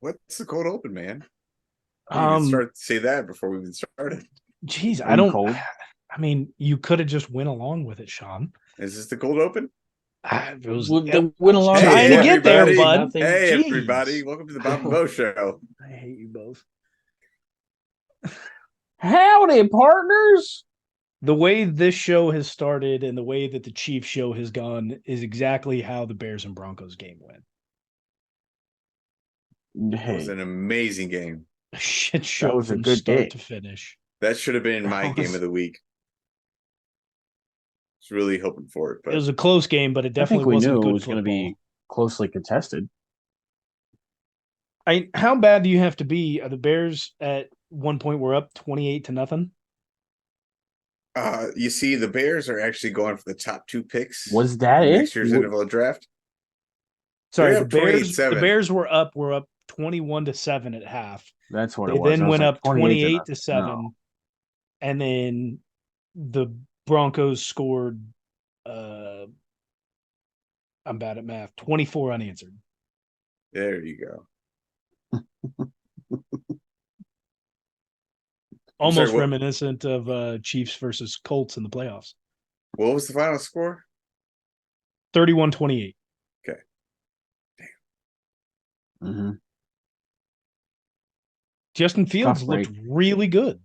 What's the cold open, man? I didn't even Um, start to say that before we even started. geez, Are I you don't. cold? I mean, you could have just went along with it, Sean. Is this the cold open? It was. They I went was along with Hey, trying to what? get there, Just everybody. bud. nothing. Hey, everybody. Jeez, Welcome to the Bob and Bo Show. I hate you both. Howdy, partners. The way this show has started and the way that the Chiefs show has gone is exactly how the Bears and Broncos game went. That was Hey, an amazing game. A shit that show was a from good start game. to finish. That should have been my That game was, of the week. I was really hoping for it, It but was a close game, but it I think definitely we wasn't knew it good was going to football. be closely contested. How bad do you have to be? Are the Bears at one point were up 28-0? you see, the Bears are actually going for the top two picks Was that in it? next year's NFL draft. Sorry, They're the up Bears. The 28-7. Bears were up 21-7 at half. That's what it They was. I then was went like up 28 to 28 nothing. to No, 7, and then the Broncos scored. Uh, I'm bad at math. 24 unanswered. There you go. I'm sorry, Almost reminiscent of Chiefs versus Colts in the playoffs. what was the final score? 31-28. Okay. hmm Justin it's tough Fields looked break really good,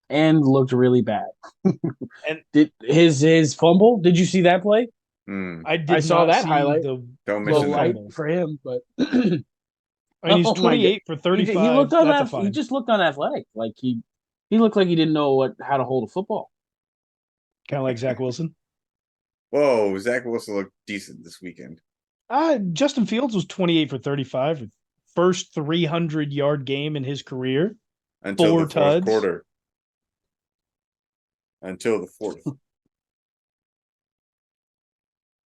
and looked really bad. and Did his fumble? Did you see that play? Hmm. I I did saw not that see highlight. Don't the Low mention that. light fumble. for him, but I mean, he's oh my god, 28 for he 35. looked on That's a that. He fine. just looked unathletic. Like he looked like he didn't know how to hold a football. Kind of like Zach Wilson. Whoa, Zach Wilson looked decent this weekend Justin Fields was 28 for 35. First 300-yard game in his career. until the Four fourth tuds. quarter. Until the fourth.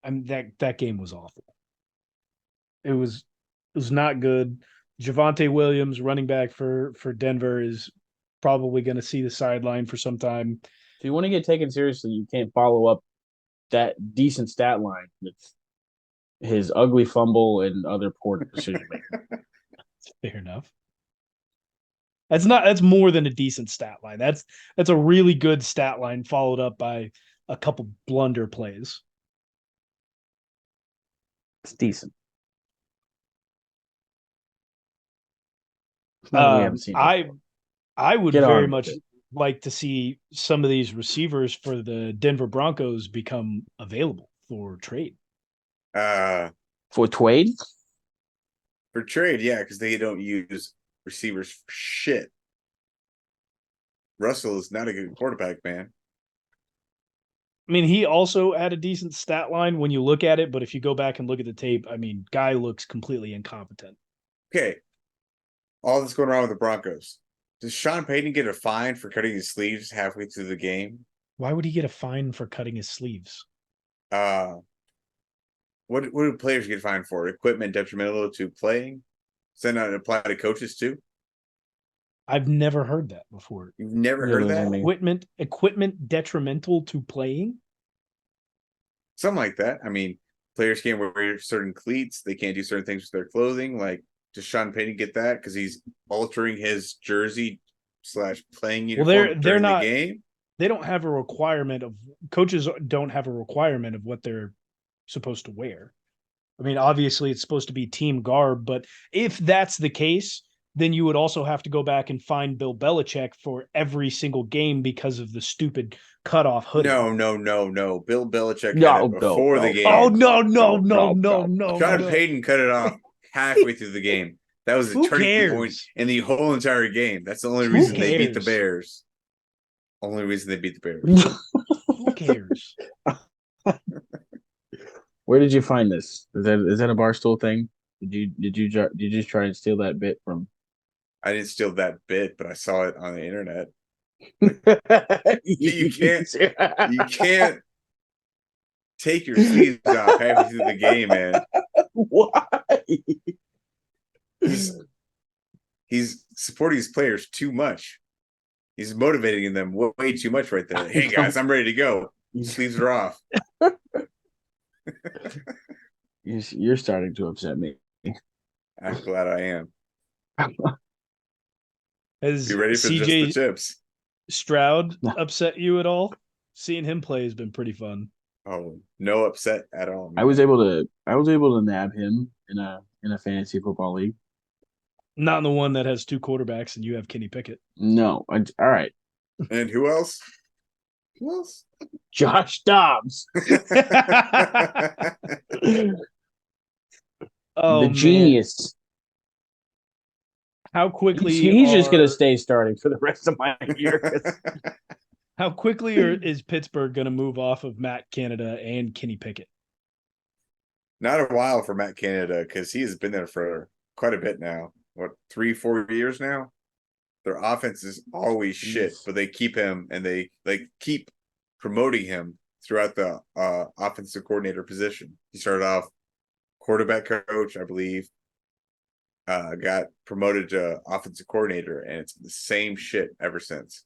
I mean, that game was awful. It was not good. Javonte Williams, running back for Denver, is probably going to see the sideline for some time. If you want to get taken seriously, you can't follow up that decent stat line with his ugly fumble and other poor decision making. Fair enough. That's more than a decent stat line. That's a really good stat line followed up by a couple blunder plays. It's decent. It's nothing we haven't seen I before. I would Get very on with much it. like to see some of these receivers for the Denver Broncos become available for trade. Uh For Twade, for trade, yeah, because they don't use receivers for shit. Russell is not a good quarterback, man. I mean, he also had a decent stat line when you look at it, but if you go back and look at the tape, I mean, guy looks completely incompetent. Okay, all that's going on with the Broncos. Does Sean Payton get a fine for cutting his sleeves halfway through the game? Why would he get a fine for cutting his sleeves? Uh, what do players get fined for? Equipment detrimental to playing? Does that not apply to coaches too? I've never heard that before. You've never neither heard of does that? me. Equipment detrimental to playing? Something like that. I mean, players can't wear certain cleats. They can't do certain things with their clothing. Like, does Sean Payton get that because he's altering his jersey slash playing Well, uniform they're during the not. game? They don't have a requirement of coaches don't have a requirement of what they're supposed to wear. I mean, obviously it's supposed to be team garb, but if that's the case, then you would also have to go back and find Bill Belichick for every single game because of the stupid cutoff hoodie. No, no, no, no. Bill Belichick had it No, no, before the no, no, Oh game. no, no, no, no, no, no, no, no. no, Sean no. Payton cut it off halfway through the game. That was the Who turning point cares? in the whole entire game. That's the only Who reason they beat the cares? Bears. Only reason they beat the Bears. Who cares? Where did you find this? Is that a Barstool thing? Did you just try and steal that bit from? I didn't steal that bit, but I saw it on the internet. You can't you can't take your sleeves off halfway through the game, man. Why? He's he's supporting his players too much. He's motivating them way too much right there. Hey guys, I'm ready to go. Sleeves are off. You're starting to upset me. I'm glad I am. Has Be ready for just the CJ chips. Stroud upset you at all? Seeing him play has been pretty fun. Oh, no upset at all. I was man. able to nab him in a fantasy football league. Not in the one that has two quarterbacks and you have Kenny Pickett. No, all right, And who else? Who else? Josh Dobbs, Oh the man, genius. how quickly He's just gonna are stay starting for the rest of my year. how quickly is Pittsburgh going to move off of Matt Canada and Kenny Pickett? Not a while for Matt Canada because he has been there for quite a bit now. What, 3-4 years now? Their offense is always shit, but they keep him and they keep promoting him throughout the offensive coordinator position. He started off quarterback coach, I believe. Got promoted to offensive coordinator, and it's the same shit ever since.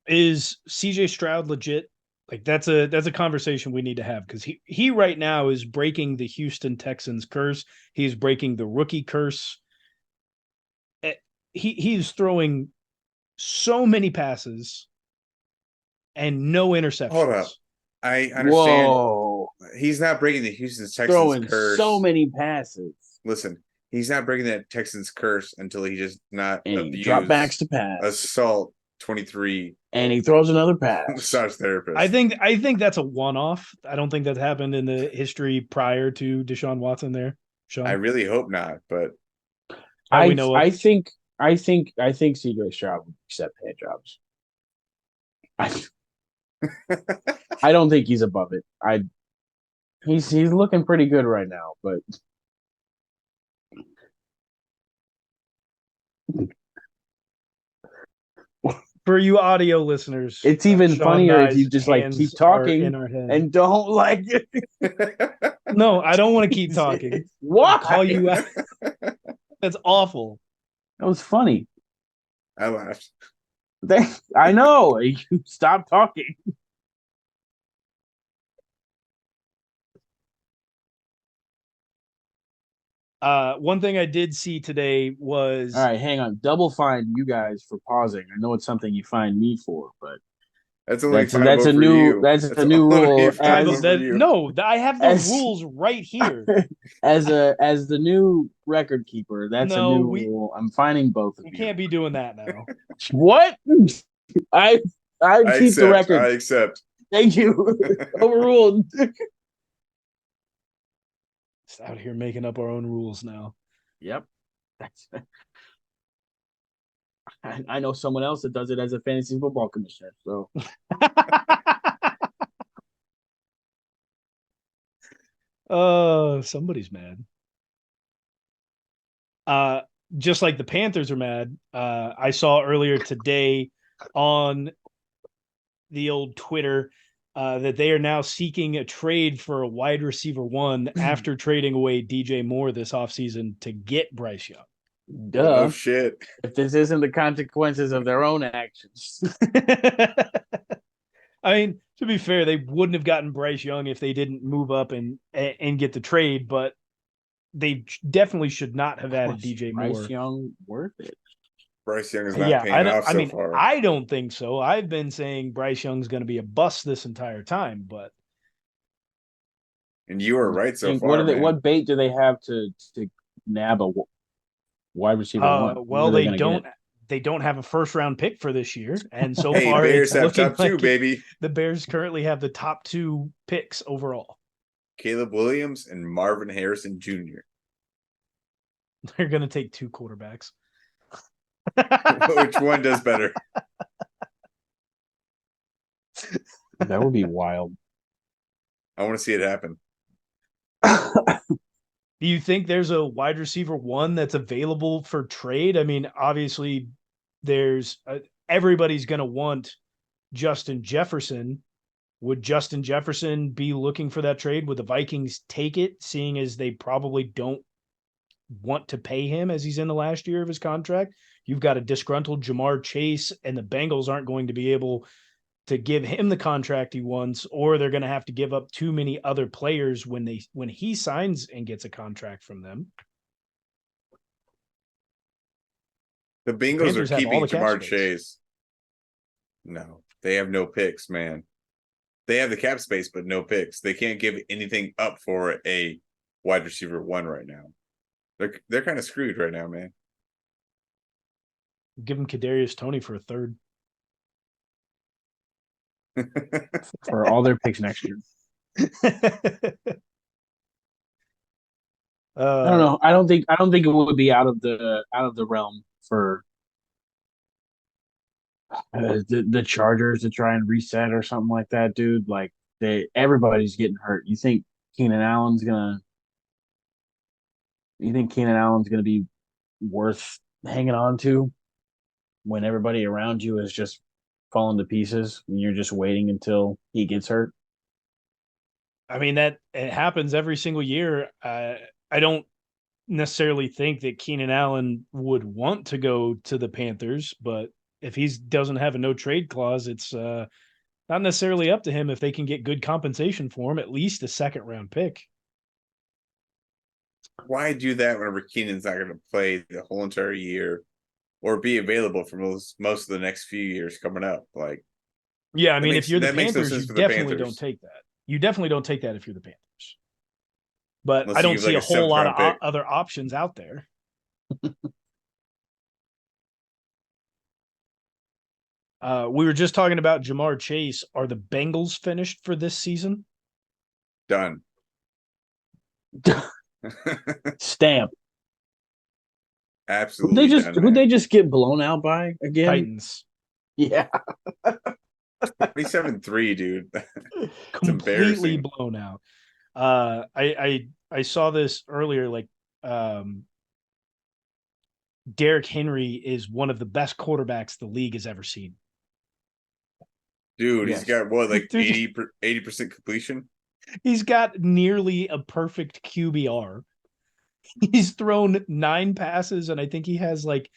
Is CJ Stroud legit? Like that's a conversation we need to have because he right now is breaking the Houston Texans curse. He's breaking the rookie curse. He's throwing so many passes and no interceptions. Hold up. I understand. Whoa, He's not breaking the Houston Texans throwing curse. so many passes. Listen, he's not breaking that Texans curse until he just not And abuse he drop backs to pass. assault 23 And he throws another pass. massage therapist. I think that's a one-off. I don't think that's happened in the history prior to Deshaun Watson there. Sean? I really hope not, but we know I think CJ Stroud would accept hand jobs. I don't think he's above it. He's looking pretty good right now, but for you audio listeners, it's even Sean funnier if Nye's you just like hands keep are talking in our head. and don't like it. No, I don't want to keep talking. Why? Call you out. That's awful. That was funny. I laughed. I know. You stop talking. One thing I did see today was All right, hang on. Double fine you guys for pausing. I know it's something you find me for, but That's only that's a new rule. no, I have the rules right here. As the new record keeper, that's a new rule. I'm finding both of you. We can't be doing that now. What? I keep the record. I accept. Thank you. Overruled. Just out here making up our own rules now. Yep. I know someone else that does it as a fantasy football commissioner. So oh, somebody's mad. Just like the Panthers are mad. I saw earlier today on the old Twitter that they are now seeking a trade for a wide receiver one after trading away DJ Moore this offseason to get Bryce Young. Duh. Oh, shit. If this isn't the consequences of their own actions. I mean, to be fair, they wouldn't have gotten Bryce Young if they didn't move up and get the trade, but they definitely should not have added DJ Moore. Bryce Young worth it. Bryce Young is not paying off so far. I don't think so. I've been saying Bryce Young's going to be a bust this entire time, but and you were right so far. What bait do they have to nab a wide receiver one? Well, they don't. They don't have a first round pick for this year, and so far Bears it's have top two, like baby. The Bears currently have the top two picks overall. Caleb Williams and Marvin Harrison Jr. They're going to take two quarterbacks. Which one does better? That would be wild. I want to see it happen. Do you think there's a wide receiver one that's available for trade? I mean, obviously, there's everybody's going to want Justin Jefferson. Would Justin Jefferson be looking for that trade? Would the Vikings take it, seeing as they probably don't want to pay him as he's in the last year of his contract? You've got a disgruntled Jamar Chase, and the Bengals aren't going to be able to give him the contract he wants, or they're going to have to give up too many other players when he signs and gets a contract from them. The Bengals Panthers are have all keeping the cap Jamar space. Chase. No, they have no picks, man. They have the cap space, but no picks. They can't give anything up for a wide receiver 1 right now. They're kind of screwed right now, man. Give him Kadarius Toney for a third. For all their picks next year. I don't know. I don't think it would be out of the realm for the Chargers to try and reset or something like that, dude. Like everybody's getting hurt. You think Keenan Allen's gonna be worth hanging on to when everybody around you is just falling to pieces and you're just waiting until he gets hurt? I mean, that it happens every single year. I don't necessarily think that Keenan Allen would want to go to the Panthers, but if he doesn't have a no trade clause, it's not necessarily up to him if they can get good compensation for him, at least a second round pick. Why do that whenever Keenan's not going to play the whole entire year or be available for most of the next few years coming up? Like, yeah, I mean, if you're the Panthers, you definitely don't take that. You definitely don't take that if you're the Panthers. But unless I don't see a whole lot of other options out there. We were just talking about Jamar Chase. Are the Bengals finished for this season? Done. Stamp. Absolutely. Who'd they just get blown out by again? Titans. Yeah. 27-3, dude. Completely blown out. I saw this earlier. Like, Derrick Henry is one of the best quarterbacks the league has ever seen. Dude, yes. He's got what, like 80% completion? He's got nearly a perfect QBR. He's thrown 9 passes, and I think he has like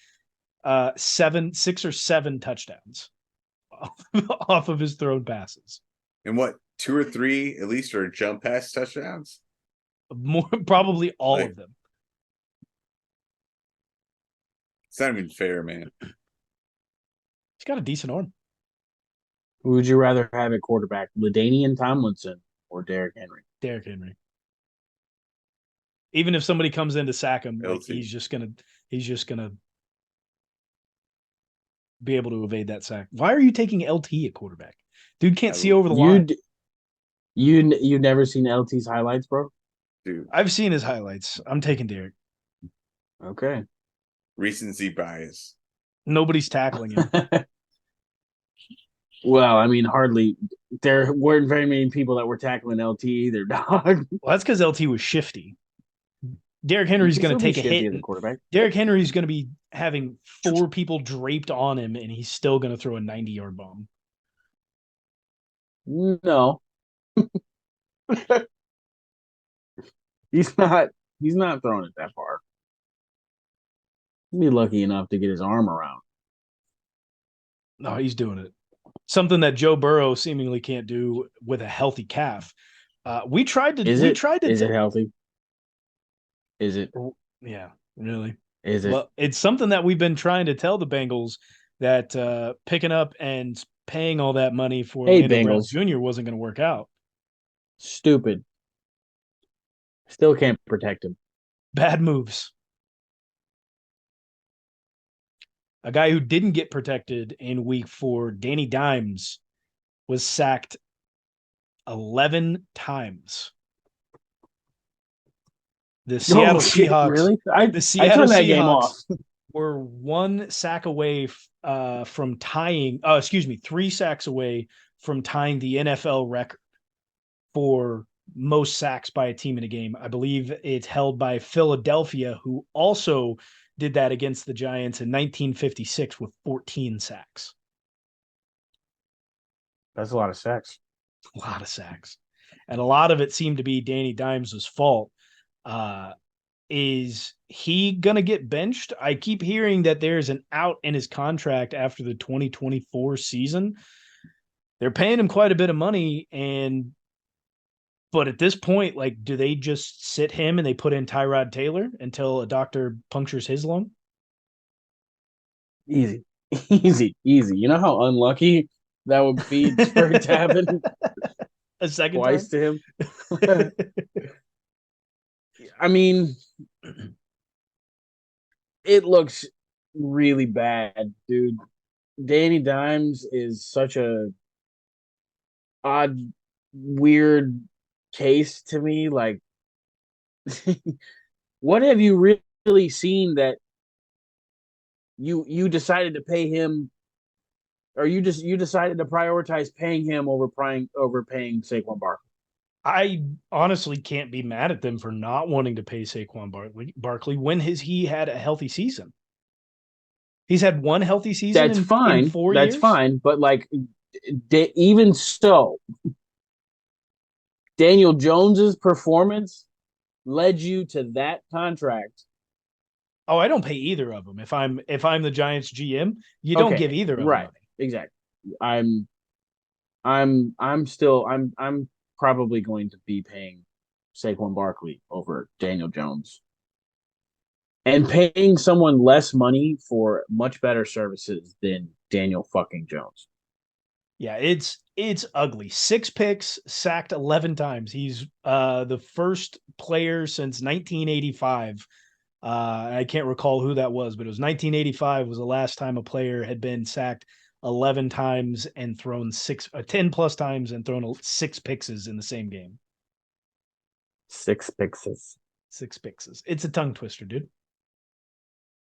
6 or 7 touchdowns off of his thrown passes. And what, 2 or 3 at least are jump pass touchdowns? More, probably all of them. It's not even fair, man. He's got a decent arm. Who would you rather have at quarterback, LaDainian Tomlinson or Derrick Henry? Derrick Henry. Even if somebody comes in to sack him, like, he's just gonna be able to evade that sack. Why are you taking LT at quarterback? Dude can't see over the line. You've never seen LT's highlights, bro? Dude, I've seen his highlights. I'm taking Derrick. Okay. Recency bias. Nobody's tackling him. Well, I mean, hardly. There weren't very many people that were tackling LT either, dog. Well, that's because LT was shifty. Derrick Henry's going to take a hit. Derrick Henry's going to be having 4 people draped on him, and he's still going to throw a 90-yard bomb. No. He's not throwing it that far. He'll be lucky enough to get his arm around. No, he's doing it. Something that Joe Burrow seemingly can't do with a healthy calf. We tried to. Is it healthy? Is it? Yeah, really. Is it? Well, it's something that we've been trying to tell the Bengals that picking up and paying all that money for Orlando Brown Jr. wasn't going to work out. Stupid. Still can't protect him. Bad moves. A guy who didn't get protected in week 4, Danny Dimes, was sacked 11 times. The Seattle Seahawks. Really? The Seattle Seahawks were 1 sack away from tying. 3 sacks away from tying the NFL record for most sacks by a team in a game. I believe it's held by Philadelphia, who also did that against the Giants in 1956 with 14 sacks. That's a lot of sacks. A lot of sacks. And a lot of it seemed to be Danny Dimes' fault. Is he going to get benched? I keep hearing that there's an out in his contract after the 2024 season. They're paying him quite a bit of money, but at this point, like, do they just sit him and they put in Tyrod Taylor until a doctor punctures his lung? Easy, easy, easy. You know how unlucky that would be for it to happen A second twice time? to him. I mean, it looks really bad, dude. Danny Dimes is such a odd, weird case to me. Like, what have you really seen that you decided to pay him, or you decided to prioritize paying him over paying Saquon Barkley? I honestly can't be mad at them for not wanting to pay Saquon Barkley. When has he had a healthy season? He's had one healthy season That's in fine. 4 years. That's fine. But like, even so, Daniel Jones's performance led you to that contract. Oh, I don't pay either of them. If I'm the Giants GM, you don't Okay, give either of them right, money. exactly. I'm probably going to be paying Saquon Barkley over Daniel Jones, and paying someone less money for much better services than Daniel fucking Jones. Yeah, it's ugly. 6 picks, sacked 11 times. He's the first player since 1985. I can't recall who that was, but it was 1985 was the last time a player had been sacked 11 times and thrown 10 plus times and thrown 6 picks in the same game. 6 picks. 6 picks. It's a tongue twister, dude.